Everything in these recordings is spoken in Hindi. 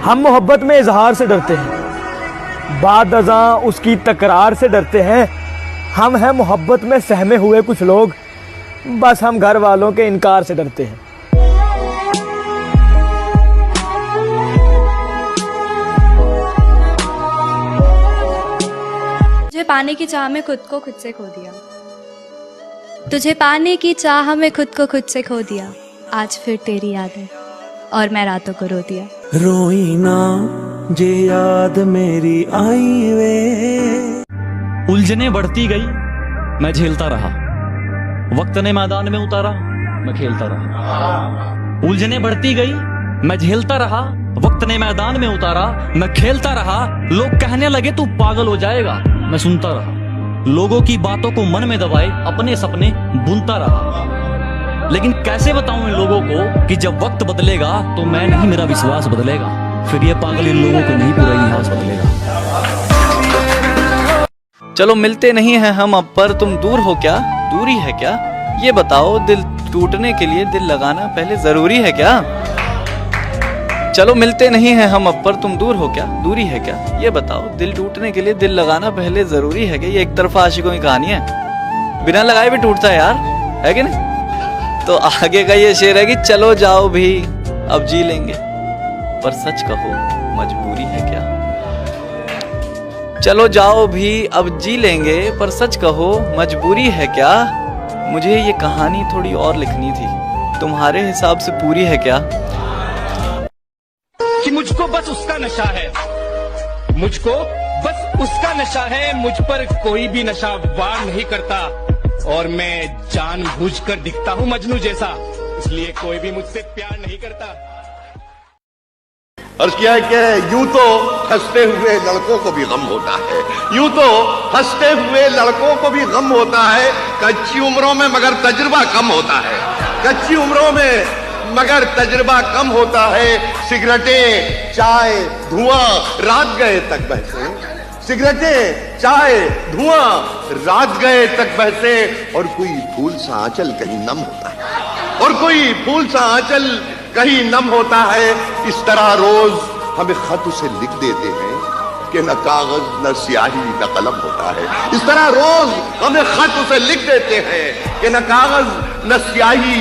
हम मोहब्बत में इजहार से डरते हैं, बाद अज़ां उसकी तकरार से डरते हैं। हम हैं मोहब्बत में सहमे हुए कुछ लोग, बस हम घर वालों के इनकार से डरते हैं। तुझे पाने की चाह में खुद को खुद से खो दिया, तुझे पाने की चाह में खुद को खुद से खो दिया। आज फिर तेरी याद है और मैं रातों को रो दिया। रोई ना जे याद मेरी आई वे। उलझने बढ़ती गई, मैं झेलता रहा। वक्त ने मैदान में उतारा, मैं खेलता रहा। उलझने बढ़ती गई, मैं झेलता रहा। वक्त ने मैदान में उतारा, मैं खेलता रहा। लोग कहने लगे तू पागल हो जाएगा, मैं सुनता रहा। लोगों की बातों को मन में दबाए अपने सपने बुनता रहा। लेकिन कैसे बताऊं इन लोगों को कि जब वक्त बदलेगा तो मैं नहीं, मेरा विश्वास बदलेगा। फिर ये पागल इन लोगों को नहीं, पूरा इतिहास बदलेगा। चलो मिलते नहीं हैं हम अब, पर तुम दूर हो क्या, दूरी है क्या? ये बताओ, दिल टूटने के लिए दिल लगाना पहले जरूरी है क्या? चलो मिलते नहीं हैं हम अब, पर तुम दूर हो क्या, दूरी है क्या? ये बताओ, दिल टूटने के लिए दिल लगाना पहले जरूरी है क्या? ये एक तरफा आशिकों की कहानी है, बिना लगाए भी टूटता है यार, है कि नहीं? तो आगे का ये शेर है कि चलो जाओ भी अब जी लेंगे, पर सच कहो मजबूरी है क्या? चलो जाओ भी अब जी लेंगे, पर सच कहो मजबूरी है क्या? मुझे ये कहानी थोड़ी और लिखनी थी, तुम्हारे हिसाब से पूरी है क्या? कि मुझको बस उसका नशा है, मुझको बस उसका नशा है, मुझ पर कोई भी नशा वार नहीं करता। और मैं जानबूझकर दिखता हूँ मजनू जैसा, इसलिए कोई भी मुझसे प्यार नहीं करता। अर्ज किया है कि यूं तो हंसते हुए लड़कों को भी गम होता है, यूं तो हंसते हुए लड़कों को भी गम होता है, कच्ची उम्रों में मगर तजुर्बा कम होता है, कच्ची उम्रों में मगर तजुर्बा कम होता है। सिगरेटें चाय धुआं रात गए तक बहसे, सिगरेटें चाय धुआं रात गए तक बहसे, और कोई फूल सा आंचल कहीं नम होता है, और कोई फूल सा आंचल कहीं नम होता है। इस तरह रोज हमें खत उसे लिख देते हैं कि न कागज न स्याही न कलम होता है। इस तरह रोज हमें खत उसे लिख देते हैं कि न कागज न स्याही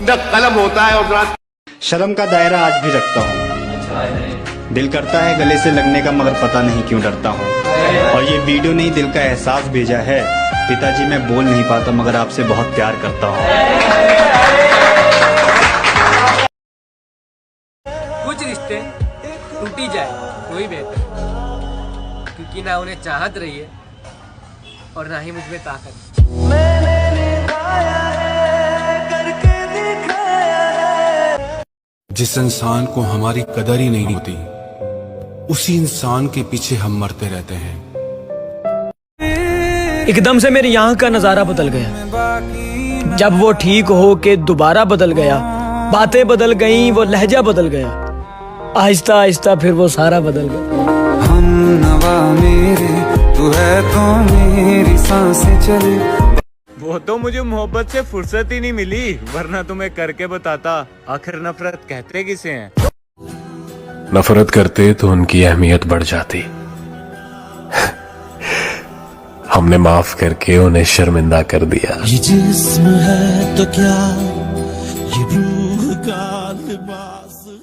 न कलम होता है। और शर्म का दायरा आज भी रखता हूँ, दिल करता है गले से लगने का, मगर पता नहीं क्यों डरता हूँ। और ये वीडियो नहीं, दिल का एहसास भेजा है। पिताजी मैं बोल नहीं पाता, मगर आपसे बहुत प्यार करता हूँ। कुछ रिश्ते टूटी जाए कोई बेहतर, क्योंकि ना उन्हें चाहत रही है और ना ही मुझमें ताकत। जिस इंसान को हमारी कदर ही नहीं होती, उसी इंसान के पीछे हम मरते रहते हैं। एकदम से मेरी आंख का नजारा बदल गया, जब वो ठीक हो के दोबारा बदल गया। बातें बदल गईं, वो लहजा बदल गया, आहिस्ता आहिस्ता फिर वो सारा बदल गया। हम नवा मेरे, तू है तो मेरी सांसें चले। वो तो मुझे मोहब्बत से फुर्सत ही नहीं मिली, वरना तुम्हें करके बताता। आखिर नफरत कहते किसे हैं? नफरत करते तो उनकी अहमियत बढ़ जाती। हमने माफ करके उन्हें शर्मिंदा कर दिया। ये जिस्म है तो क्या, ये रूह का लिबास है।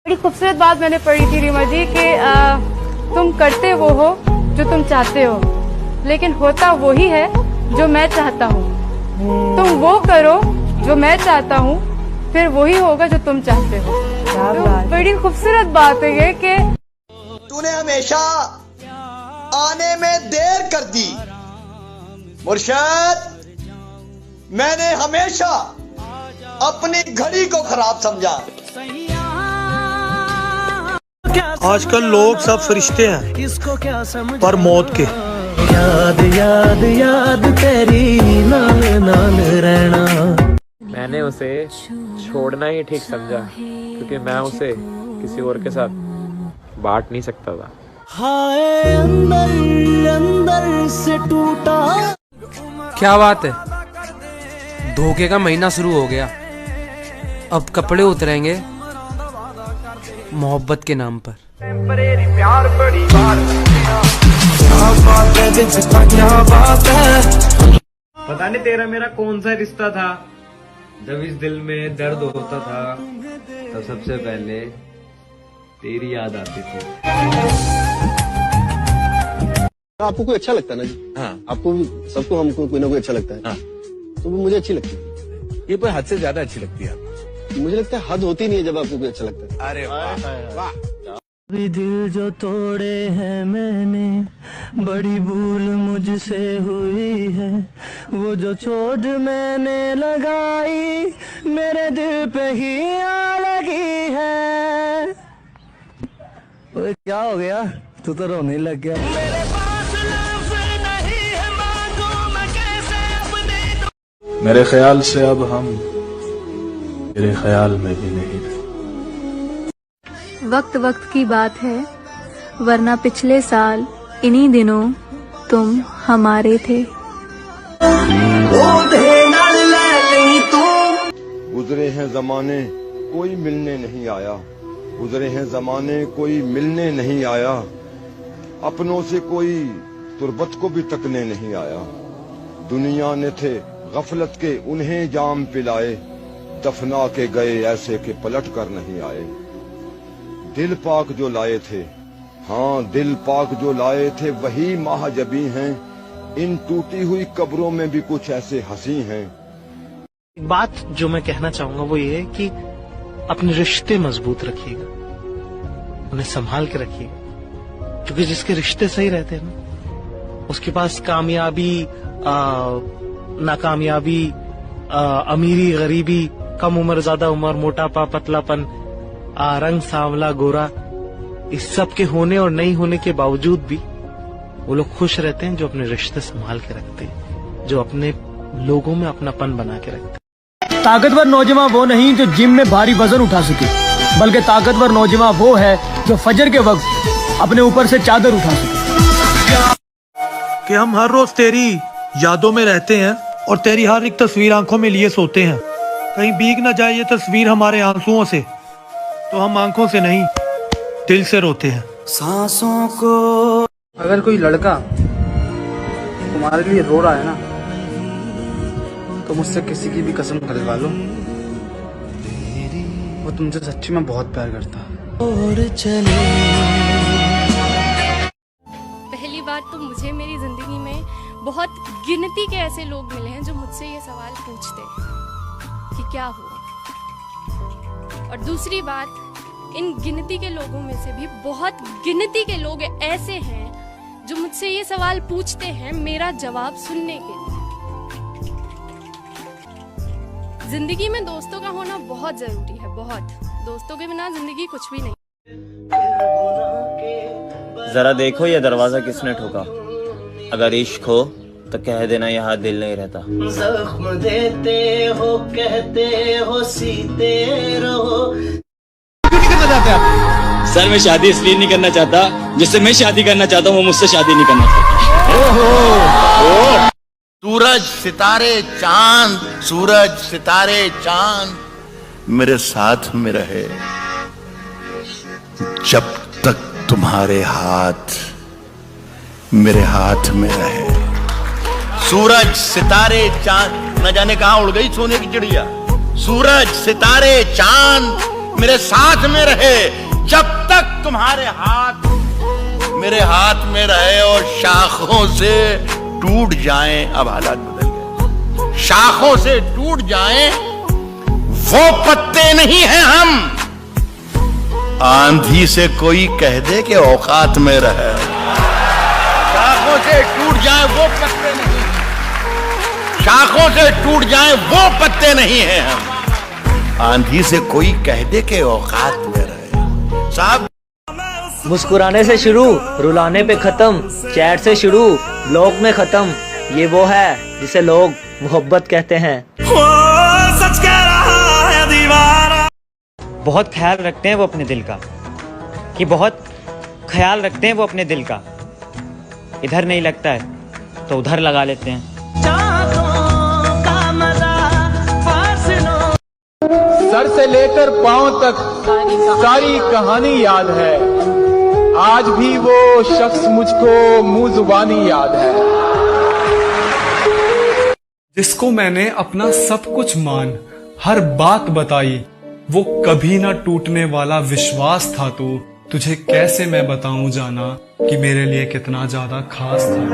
बड़ी खूबसूरत बात मैंने पढ़ी थी रीमा जी कि तुम करते वो हो जो तुम चाहते हो, लेकिन होता वो ही है जो मैं चाहता हूँ। तुम वो करो जो मैं चाहता हूँ, फिर वही होगा जो तुम चाहते हो। तो बड़ी खूबसूरत बात है ये कि तूने हमेशा आने में देर कर दी मुर्शद, मैंने हमेशा अपनी घड़ी को खराब समझा। आजकल लोग सब फरिश्ते हैं पर मौत के। याद याद याद तेरी नाल नाल रहना। मैंने उसे छोड़ना ही ठीक समझा, क्योंकि मैं उसे किसी और के साथ बांट नहीं सकता था। हाय अंदर अंदर से टूटा। क्या बात है, धोखे का महीना शुरू हो गया। अब कपड़े उतरेंगे मोहब्बत के नाम पर। पता नहीं तेरा मेरा कौन सा रिश्ता था, जब इस दिल में दर्द होता था तब सबसे पहले तेरी याद आती थी। आपको कोई अच्छा लगता है ना जी? हाँ। आपको सबको हमको कोई ना कोई अच्छा लगता है। हाँ। तो वो मुझे अच्छी लगती है। ये कोई हद से ज्यादा अच्छी लगती है। मुझे लगता है हद होती नहीं है जब आपको कोई अच्छा लगता है। अरे वाह। भी दिल जो तोड़े हैं मैंने, बड़ी भूल मुझसे हुई है। वो जो चोट मैंने लगाई मेरे दिल पे ही आ लगी है। ओए क्या हो गया, तू तो रोने लग गया। मेरे पास लफ्ज़ नहीं है, मांगू मैं कैसे अपने। मेरे ख्याल से अब हम मेरे ख्याल में भी नहीं रहे। वक्त वक्त की बात है, वरना पिछले साल इन्हीं दिनों तुम हमारे थे। गुजरे हैं जमाने कोई मिलने नहीं आया, गुजरे हैं जमाने कोई मिलने नहीं आया। अपनों से कोई तुरबत को भी तकने नहीं आया। दुनिया ने थे गफलत के उन्हें जाम पिलाए, दफना के गए ऐसे के पलट कर नहीं आए। दिल पाक जो लाए थे, हाँ दिल पाक जो लाए थे वही महाजबी हैं। इन टूटी हुई कब्रों में भी कुछ ऐसे हंसी हैं। बात जो मैं कहना चाहूंगा वो ये है कि अपने रिश्ते मजबूत रखिएगा, उन्हें संभाल के रखिएगा, क्योंकि जिसके रिश्ते सही रहते हैं ना, उसके पास कामयाबी नाकामयाबी, अमीरी गरीबी, कम उम्र ज्यादा उम्र, मोटापा पतलापन, रंग सांवला गोरा, इस सब के होने और नहीं होने के बावजूद भी वो लोग खुश रहते हैं जो अपने रिश्ते संभाल के रखते हैं, जो अपने लोगों में अपनापन बना के रखते हैं। ताकतवर नौजवान वो नहीं जो जिम में भारी वजन उठा सके, बल्कि ताकतवर नौजवान वो है जो फजर के वक्त अपने ऊपर से चादर उठा सके। कि हम हर रोज तेरी यादों में रहते हैं और तेरी हर एक तस्वीर आंखों में लिए सोते हैं। कहीं भीग न जाए ये तस्वीर हमारे आंसुओं से, तो हम आंखों से नहीं दिल से रोते हैं। सांसों को अगर कोई लड़का तुम्हारे लिए रो रहा है ना, तो मुझसे किसी की भी कसम खिलवा लो, वो तुमसे सच्ची में बहुत प्यार करता है। पहली बार तो मुझे मेरी जिंदगी में बहुत गिनती के ऐसे लोग मिले हैं जो मुझसे ये सवाल पूछते हैं कि क्या हुआ। और दूसरी बात, इन गिनती के लोगों में से भी बहुत गिनती के लोग ऐसे हैं जो मुझसे ये सवाल पूछते हैं मेरा जवाब सुनने के लिए। जिंदगी में दोस्तों का होना बहुत जरूरी है, बहुत। दोस्तों के बिना जिंदगी कुछ भी नहीं। जरा देखो ये दरवाजा किसने ठोका। अगर इश्क हो तो कह देना यहाँ दिल नहीं रहता। जख्म देते हो, कहते हो, सीते रहो। सर मैं शादी इसलिए नहीं करना चाहता, जिससे मैं शादी करना चाहता हूँ वो मुझसे शादी नहीं करना चाहता। सूरज सितारे चांद, सूरज सितारे चांद मेरे साथ में रहे जब तक तुम्हारे हाथ मेरे हाथ में रहे। सूरज सितारे चांद न जाने कहां उड़ गई सोने की चिड़िया। सूरज सितारे चांद मेरे साथ में रहे जब तक तुम्हारे हाथ मेरे हाथ में रहे। और शाखों से टूट जाएं, अब हालात बदल गए, शाखों से टूट जाएं वो पत्ते नहीं हैं हम। आंधी से कोई कह दे कि औकात में रहे। शाखों से टूट जाए वो पत्ते नहीं, शाखों से टूट जाए वो पत्ते नहीं हैं हम। आंधी से कोई कह दे के औकात में रहे। साहब मुस्कुराने से शुरू, रुलाने पे खत्म, चैट से शुरू, ब्लॉग में खत्म, ये वो है जिसे लोग मोहब्बत कहते हैं। सच कह रहा है दीवाना। बहुत ख्याल रखते हैं वो अपने दिल का, कि बहुत ख्याल रखते हैं वो अपने दिल का। इधर नहीं लगता है तो उधर लगा लेते हैं। सर से लेकर पांव तक सारी कहानी याद है। आज भी वो शख्स मुझको मुंह जुबानी याद है। जिसको मैंने अपना सब कुछ मान हर बात बताई, वो कभी ना टूटने वाला विश्वास था तू। तुझे कैसे मैं बताऊं जाना कि मेरे लिए कितना ज्यादा खास था।